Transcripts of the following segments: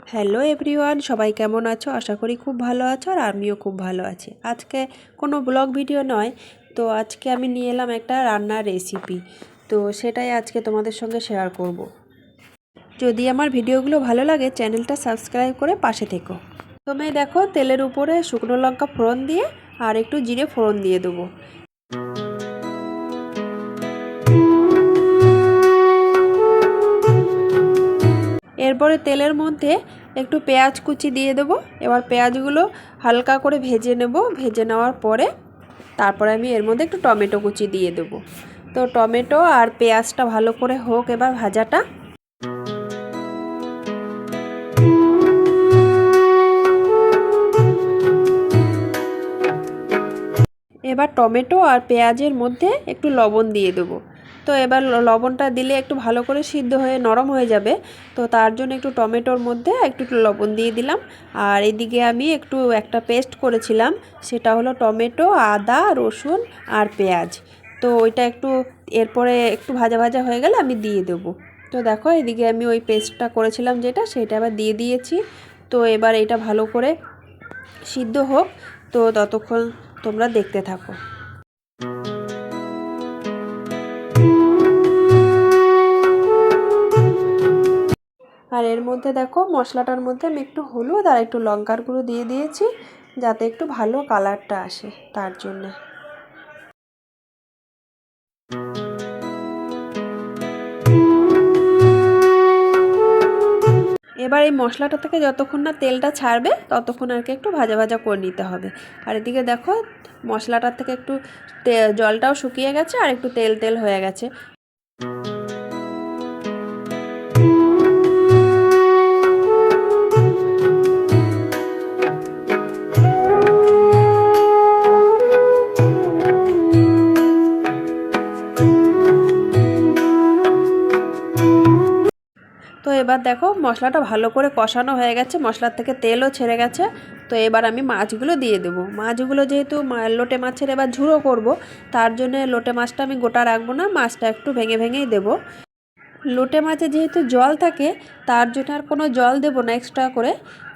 Hello everyone, সবাই কেমন আছো? আশা করি খুব ভালো আছো আর আমিও খুব ভালো আছি। আজকে কোনো ব্লগ ভিডিও নয়, তো আজকে আমি নিয়ে এলাম একটা রান্নার রেসিপি। তো সেটাই আজকে তোমাদের সঙ্গে শেয়ার করব। যদি আমার ভিডিওগুলো ভালো লাগে চ্যানেলটা সাবস্ক্রাইব করে পাশে থেকো। প্রথমে দেখো তেলের উপরে শুকনো লঙ্কা ফোড়ন দিয়ে আর একটু জিরে ফোড়ন দিয়ে দেবো। এরপরে তেলের মধ্যে একটু পেঁয়াজ কুচি দিয়ে দেবো। এবার পেঁয়াজগুলো হালকা করে ভেজে নেব। ভেজে নেওয়ার পরে তারপরে আমি এর মধ্যে একটু টমেটো কুচি দিয়ে দেবো। তো টমেটো আর পেঁয়াজটা ভালো করে হোক এবার ভাজাটা। এবার টমেটো আর পেঁয়াজের মধ্যে একটু লবণ দিয়ে দেবো। তো এবার লবণটা দিলে একটু ভালো করে সিদ্ধ হয়ে নরম হয়ে যাবে। তো তার জন্য একটু টমেটোর মধ্যে একটু লবণ দিয়ে দিলাম। আর এদিকে আমি একটা পেস্ট করেছিলাম, সেটা হলো টমেটো, আদা, রসুন আর পেঁয়াজ। তো ওইটা এরপরে একটু ভাজা ভাজা হয়ে গেলে আমি দিয়ে দেবো। তো দেখো এদিকে আমি ওই পেস্টটা করেছিলাম সেটা আবার দিয়ে দিয়েছি। তো এবার এটা ভালো করে সিদ্ধ হোক, তো ততক্ষণ তোমরা দেখতে থাকো। আর এর মধ্যে দেখো মশলাটার মধ্যে আমি একটু হলুদ আর একটু লঙ্কার গুঁড়ো দিয়ে দিয়েছি, যাতে একটু ভালো কালারটা আসে তার জন্যে। এবার এই মশলাটা থেকে যতক্ষণ না তেলটা ছাড়বে ততক্ষণ আর কি একটু ভাজা ভাজা করে নিতে হবে। আর এদিকে দেখো মশলাটার থেকে একটু জলটাও শুকিয়ে গেছে আর একটু তেল তেল হয়ে গেছে। তো এবার দেখো মশলাটা ভালো করে কষানো হয়ে গেছে, মশলার থেকে তেলও ছেড়ে গেছে। তো এবার আমি মাছগুলো দিয়ে দেবো। মাছগুলো যেহেতু লোটে মাছের এবার ঝুড়ো করব, তার জন্য লোটে মাছটা আমি গোটা রাখবো না, মাছটা একটু ভেঙে ভেঙেই দেবো। লোটে মাছে যেহেতু জল থাকে তার জন্য আর কোনো জল দেবো না এক্সট্রা করে।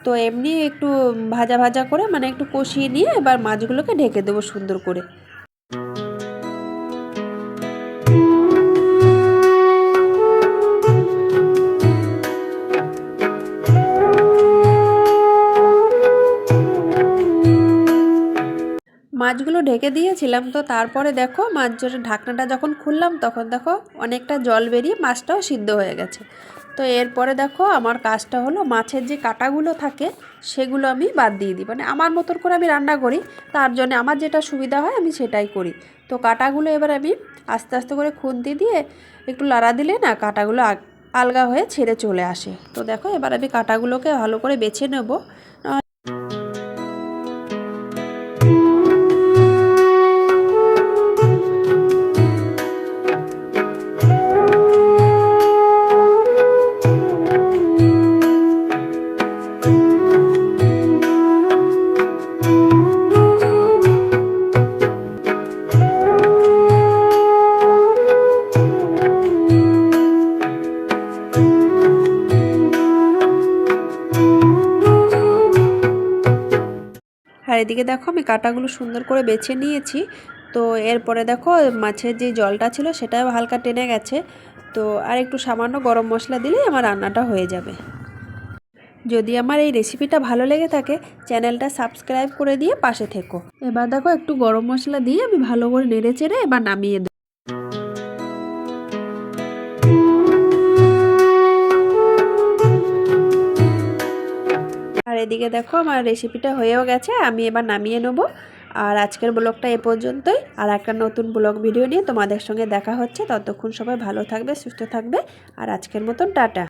তো এমনি একটু ভাজা ভাজা করে মানে একটু কষিয়ে নিয়ে এবার মাছগুলোকে ঢেকে দেবো সুন্দর করে। মাছগুলো ঢেকে দিয়েছিলাম, তো তারপরে দেখো মাছের ঢাকনাটা যখন খুললাম তখন দেখো অনেকটা জল বেরিয়ে মাছটাও সিদ্ধ হয়ে গেছে। তো এরপরে দেখো আমার কাজটা হলো মাছের যে কাঁটাগুলো থাকে সেগুলো আমি বাদ দিয়ে দিই। মানে আমার মতন করে আমি রান্না করি, তার জন্য আমার যেটা সুবিধা হয় আমি সেটাই করি। তো কাঁটাগুলো এবার আমি আস্তে আস্তে করে খুন্তি দিয়ে একটু লাড়া দিলে না কাঁটাগুলো আলগা হয়ে ছেড়ে চলে আসে। তো দেখো এবার আমি কাঁটাগুলোকে ভালো করে বেছে নেব। আর এদিকে দেখো আমি কাঁটাগুলো সুন্দর করে বেছে নিয়েছি। তো এরপরে দেখো মাছের যে জলটা ছিল সেটাও হালকা টেনে গেছে। তো আর একটু সামান্য গরম মশলা দিলেই আমার রান্নাটা হয়ে যাবে। যদি আমার এই রেসিপিটা ভালো লেগে থাকে চ্যানেলটা সাবস্ক্রাইব করে দিয়ে পাশে থেকো। এবার দেখো একটু গরম মশলা দিয়ে আমি ভালো করে নেড়ে চেড়ে এবার নামিয়ে দেবো। আর এদিকে দেখো আমার রেসিপিটা হয়েও গেছে, আমি এবার নামিয়ে নেব। আর আজকের ব্লগটা এ পর্যন্তই। আর একটা নতুন ব্লগ ভিডিও নিয়ে তোমাদের সঙ্গে দেখা হচ্ছে। ততক্ষণ সবাই ভালো থাকবে, সুস্থ থাকবে। আর আজকের মতন টাটা।